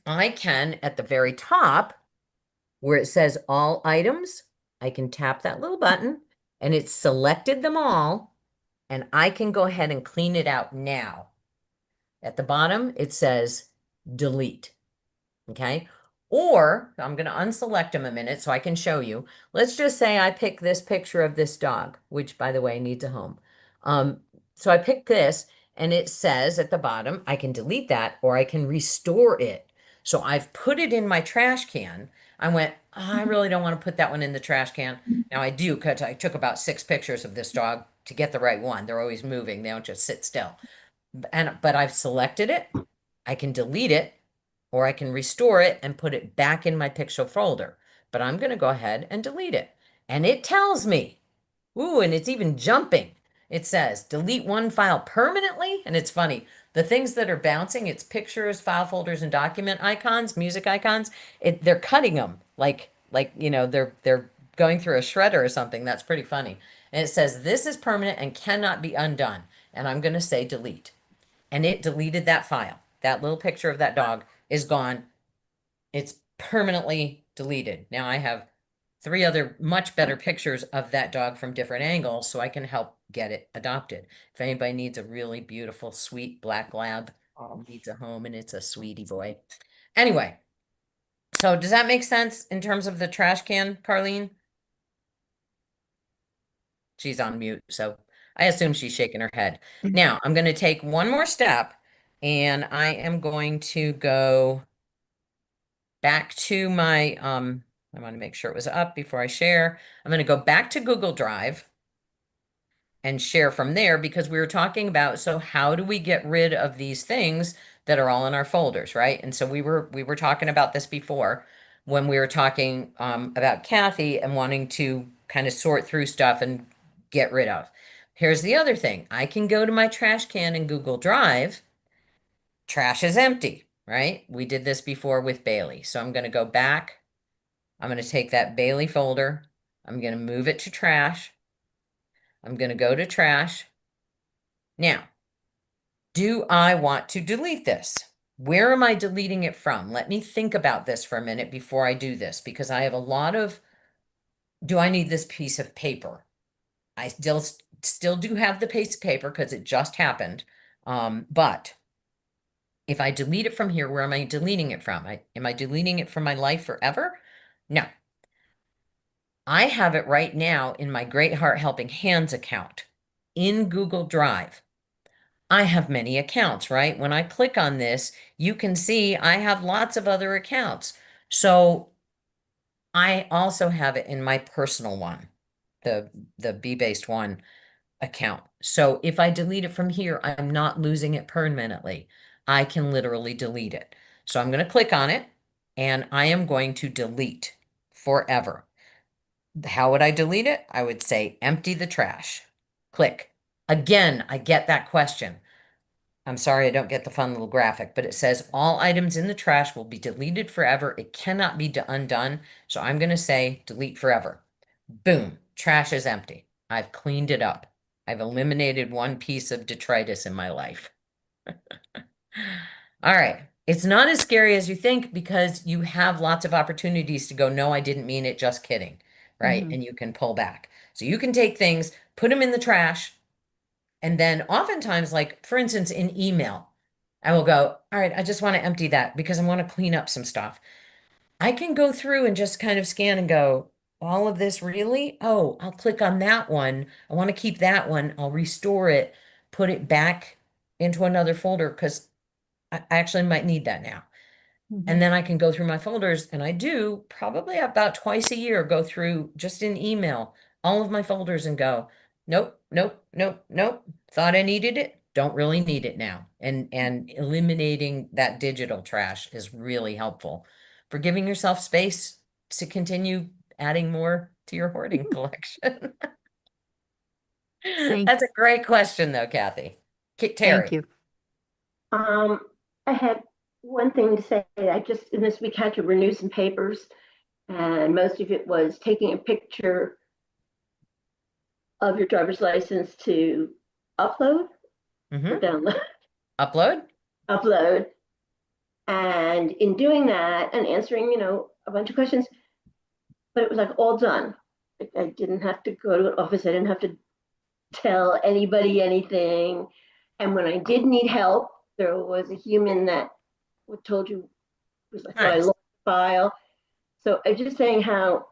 I can, at the very top, where it says all items, I can tap that little button and it's selected them all. and I can go ahead and clean it out now. At the bottom, it says delete. Okay. Or I'm going to unselect them a minute so I can show you. Let's just say I pick this picture of this dog, which by the way needs a home. So I pick this and it says at the bottom, I can delete that or I can restore it. So I've put it in my trash can. I went, "Oh, I really don't want to put that one in the trash can." Now I do, because I took about 6 pictures of this dog to get the right one. They're always moving. They don't just sit still. But I've selected it. I can delete it or I can restore it and put it back in my picture folder. But I'm going to go ahead and delete it. And it tells me, ooh, and it's even jumping. It says delete one file permanently. And it's funny, the things that are bouncing, it's pictures, file folders, and document icons, music icons. They're cutting them like they're going through a shredder or something. That's pretty funny. And it says this is permanent and cannot be undone. And I'm going to say delete. And it deleted that file. That little picture of that dog is gone. It's permanently deleted. Now I have 3 other much better pictures of that dog from different angles so I can help get it adopted. If anybody needs a really beautiful, sweet black lab, needs a home, and it's a sweetie boy. Anyway, so does that make sense in terms of the trash can, Carlene? She's on mute, so I assume she's shaking her head. Now I'm going to take one more step and I am going to go back to my, I want to make sure it was up before I share. I'm going to go back to Google Drive and share from there because we were talking about, so how do we get rid of these things that are all in our folders, right? And so we were talking about this before when we were talking about Kathy and wanting to kind of sort through stuff and get rid of. Here's the other thing. I can go to my trash can in Google Drive. Trash is empty, right? We did this before with Bailey. So I'm going to go back. I'm going to take that Bailey folder. I'm going to move it to trash. I'm going to go to trash. Now, do I want to delete this? Where am I deleting it from? Let me think about this for a minute before I do this, because I have a lot of, do I need this piece of paper? I still do have the piece of paper because it just happened. But if I delete it from here, where am I deleting it from? Am I deleting it from my life forever? No. I have it right now in my Great Heart Helping Hands account in Google Drive. I have many accounts, right? When I click on this, you can see I have lots of other accounts. So I also have it in my personal one, the Bee-Based One account. So if I delete it from here, I'm not losing it permanently. I can literally delete it. So I'm going to click on it and I am going to delete forever. How would I delete it? I would say empty the trash. Click. Again, I get that question. I'm sorry I don't get the fun little graphic, but it says all items in the trash will be deleted forever. It cannot be undone. So I'm going to say delete forever. Boom. Trash is empty. I've cleaned it up. I've eliminated one piece of detritus in my life. All right. It's not as scary as you think because you have lots of opportunities to go, no, I didn't mean it, just kidding, right? Mhm. And you can pull back. So you can take things, put them in the trash, and then oftentimes, like for instance, in email, I will go, all right, I just want to empty that because I want to clean up some stuff. I can go through and just kind of scan and go, all of this really? Oh, I'll click on that one. I want to keep that one. I'll restore it, put it back into another folder because I actually might need that now. Mhm. And then I can go through my folders, and I do probably about twice a year go through just in email all of my folders and go, nope, nope, nope, nope. Thought I needed it, don't really need it now. And eliminating that digital trash is really helpful for giving yourself space to continue adding more to your hoarding collection. Thank- That's a great question, though, Kathy. Terry. Thank you. I had one thing to say. I just, in this week, had to renew some papers, and most of it was taking a picture of your driver's license to upload or Mhm. download, Upload? upload. And in doing that and answering, a bunch of questions, but it was like all done. I didn't have to go to an office. I didn't have to tell anybody anything. And when I did need help, there was a human that told you, so I Nice. lost the file. So I'm just saying how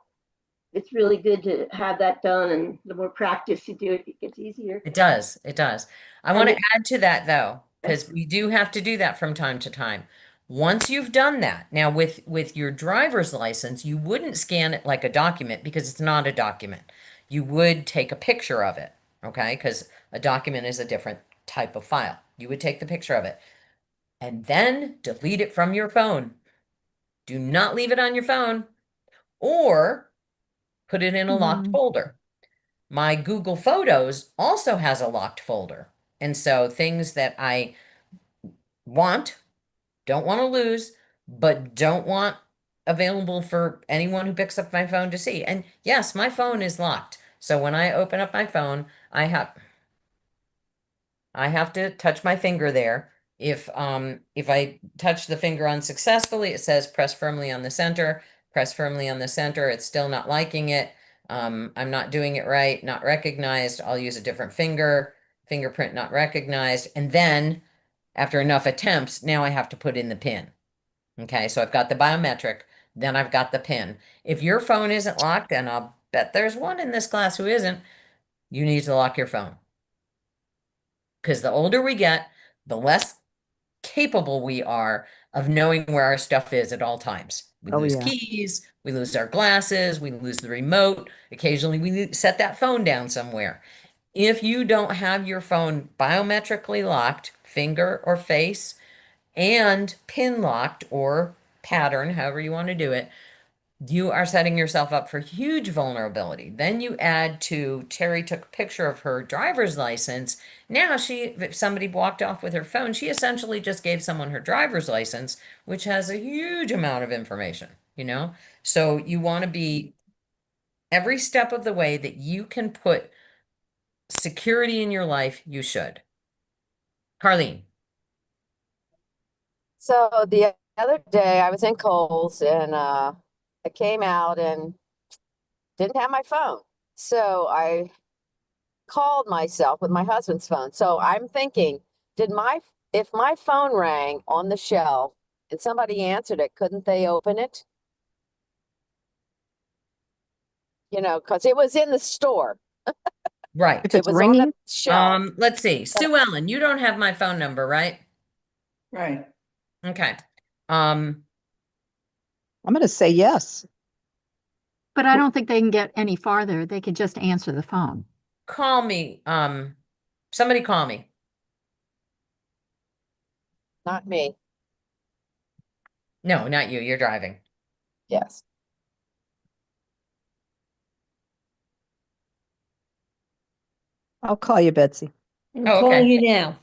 it's really good to have that done, and the more practice you do it, it gets easier. It does. It does. I And want to it- add to that though, because we do have to do that from time to time. Once you've done that, now with your driver's license, you wouldn't scan it like a document because it's not a document. You would take a picture of it, okay? Because a document is a different type of file. You would take the picture of it and then delete it from your phone. Do not leave it on your phone or put it in a locked Mhm. folder. My Google Photos also has a locked folder. And so things that I want, don't want to lose, but don't want available for anyone who picks up my phone to see. And yes, my phone is locked. So when I open up my phone, I have to touch my finger there. If I touch the finger unsuccessfully, it says press firmly on the center, press firmly on the center. It's still not liking it. I'm not doing it right, not recognized. I'll use a different finger, fingerprint not recognized. And then after enough attempts, now I have to put in the PIN. Okay, so I've got the biometric, then I've got the PIN. If your phone isn't locked, and I'll bet there's one in this class who isn't, you need to lock your phone. Because the older we get, the less capable we are of knowing where our stuff is at all times. We Oh, lose yeah. keys, we lose our glasses, we lose the remote. Occasionally, we set that phone down somewhere. If you don't have your phone biometrically locked, finger or face, and pin locked or pattern, however you want to do it, you are setting yourself up for huge vulnerability. Then you add to Terry took a picture of her driver's license. Now if somebody walked off with her phone, she essentially just gave someone her driver's license, which has a huge amount of information, you know? So you want to be every step of the way that you can put security in your life, you should. Carlene. So the other day I was in Kohl's and I came out and didn't have my phone. So I called myself with my husband's phone. So I'm thinking, if my phone rang on the shelf and somebody answered it, couldn't they open it? You know, because it was in the store. Right. If It it's was on the ringing, shelf. Let's see. Sue Ellen, you don't have my phone number, right? Right. Okay. Um, I'm going to say yes. But I don't think they can get any farther. They could just answer the phone. call me. Somebody call me. Not me. No, not you. You're driving. Yes. I'll call you, Betsy. I'm Oh, calling okay. you now.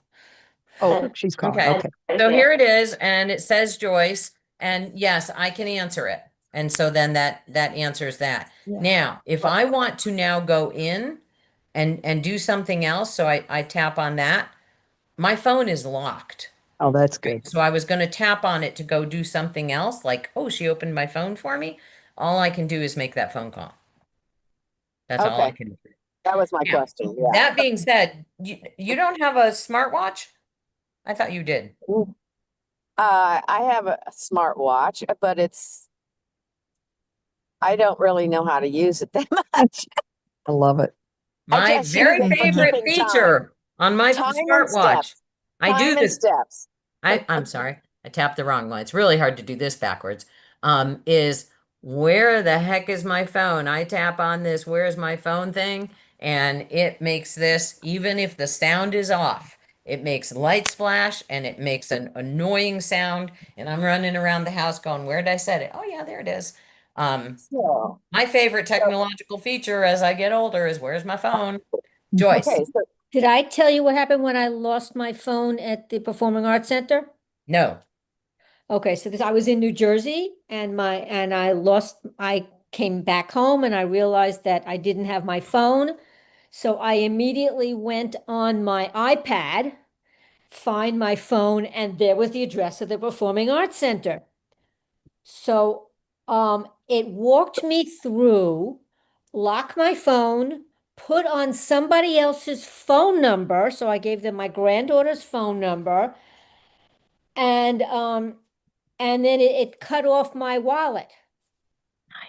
Oh, she's calling. Okay. Okay. So here it is, and it says Joyce, and yes, I can answer it. And so then that answers that. Yeah. Now, if I want to now go in and do something else, so I tap on that, my phone is locked. Oh, that's good. So I was going to tap on it to go do something else, like, oh, she opened my phone for me. All I can do is make that phone call. That's all I Okay. can do. That was my Yeah. question. Yeah. That being said, you don't have a smartwatch? I thought you did. I have a smartwatch, but I don't really know how to use it that much. I love it. My just very use it for favorite keeping feature on my Time and smartwatch. steps. I do Time and this. steps. I'm sorry. I tapped the wrong one. It's really hard to do this backwards. Is where the heck is my phone? I tap on this, where's my phone thing? And it makes this, even if the sound is off, it makes light splash and it makes an annoying sound. And I'm running around the house going, where did I set it? Oh yeah, there it is. So, My favorite technological feature as I get older is where's my phone? Joyce. okay. So Did I tell you what happened when I lost my phone at the Performing Arts Center? No. Okay, so this I was in New Jersey and I came back home and I realized that I didn't have my phone. So I immediately went on my iPad, find my phone, and there was the address of the Performing Arts Center. So it walked me through lock my phone, put on somebody else's phone number. So I gave them my granddaughter's phone number. And then it cut off my wallet.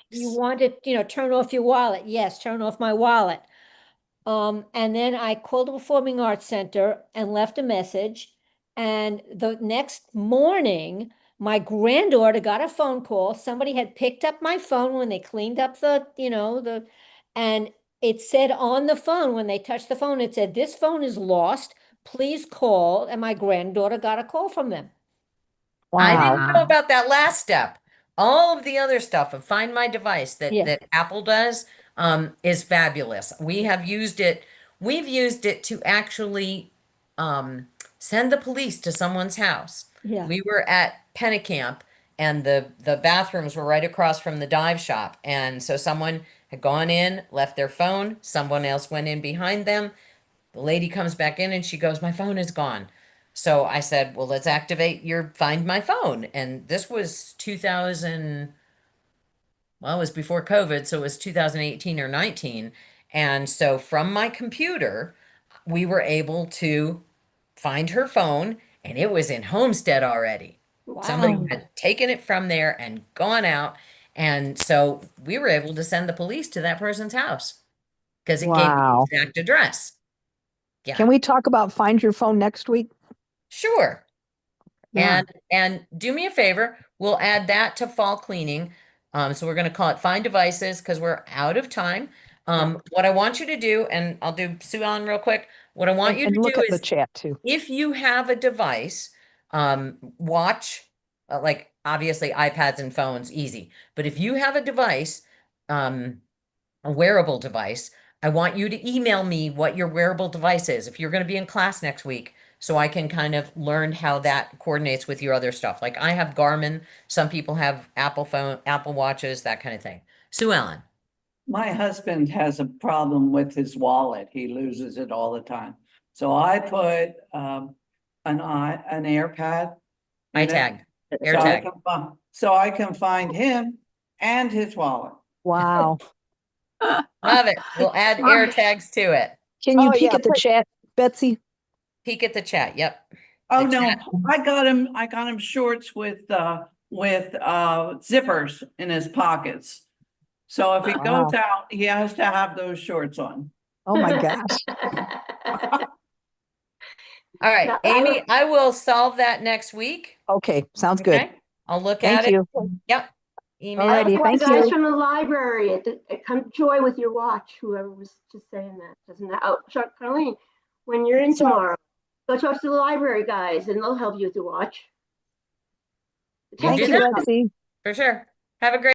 You Nice. want to, turn off your wallet. Yes, turn off my wallet. And then I called the Performing Arts Center and left a message. And the next morning, my granddaughter got a phone call. Somebody had picked up my phone when they cleaned up and it said on the phone, when they touched the phone, it said, "This phone is lost. Please call." And my granddaughter got a call from them. I didn't know Wow. about that last step. All of the other stuff of Find My Device Yeah. that Apple does is fabulous. We've used it to actually send the police to someone's house. Yeah. We were at Pennicamp and the bathrooms were right across from the dive shop. And so someone had gone in, left their phone, someone else went in behind them. The lady comes back in and she goes, "My phone is gone." So I said, "Well, let's activate your Find My Phone." And this was 2000, well, it was before COVID, so it was 2018 or 19. And so from my computer, we were able to find her phone, and it was in Homestead already. Somebody Wow. had taken it from there and gone out. And so we were able to send the police to that person's house because it gave the Wow. exact address. Yeah. Can we talk about Find Your Phone next week? Sure. Yeah. And do me a favor, we'll add that to fall cleaning. So we're going to call it Find Devices because we're out of time. What I want you to do, and I'll do Sue Ellen real quick. What I want you And to look do at the is, chat too. if you have a device, watch, like obviously iPads and phones, easy. But if you have a device, a wearable device, I want you to email me what your wearable device is if you're going to be in class next week, so I can kind of learn how that coordinates with your other stuff. Like I have Garmin, some people have Apple Watches, that kind of thing. Sue Ellen. My husband has a problem with his wallet. He loses it all the time. So I put an AirPad. in it, iTag, so I AirTag. can so I can find him and his wallet. Wow. Love it. We'll add AirTags to it. Can you Oh, peek yeah, at the chat, Betsy? Peek at the chat. Yep. Oh, The no, chat. I got him shorts with zippers in his pockets. So if he Wow. goes out, he has to have those shorts on. Oh my gosh. All right, Now, Amy, I will solve that next week. Okay, sounds good. Okay. I'll look Thank at it. you. Yep. Email. Alrighty, The thank guys you. from the library, come joy with your watch, whoever was just saying that, doesn't that, oh, Charlene, when you're in So- tomorrow, go talk to the library guys and they'll help you with your watch. You Thank do you, that Betsy. for sure. Have a great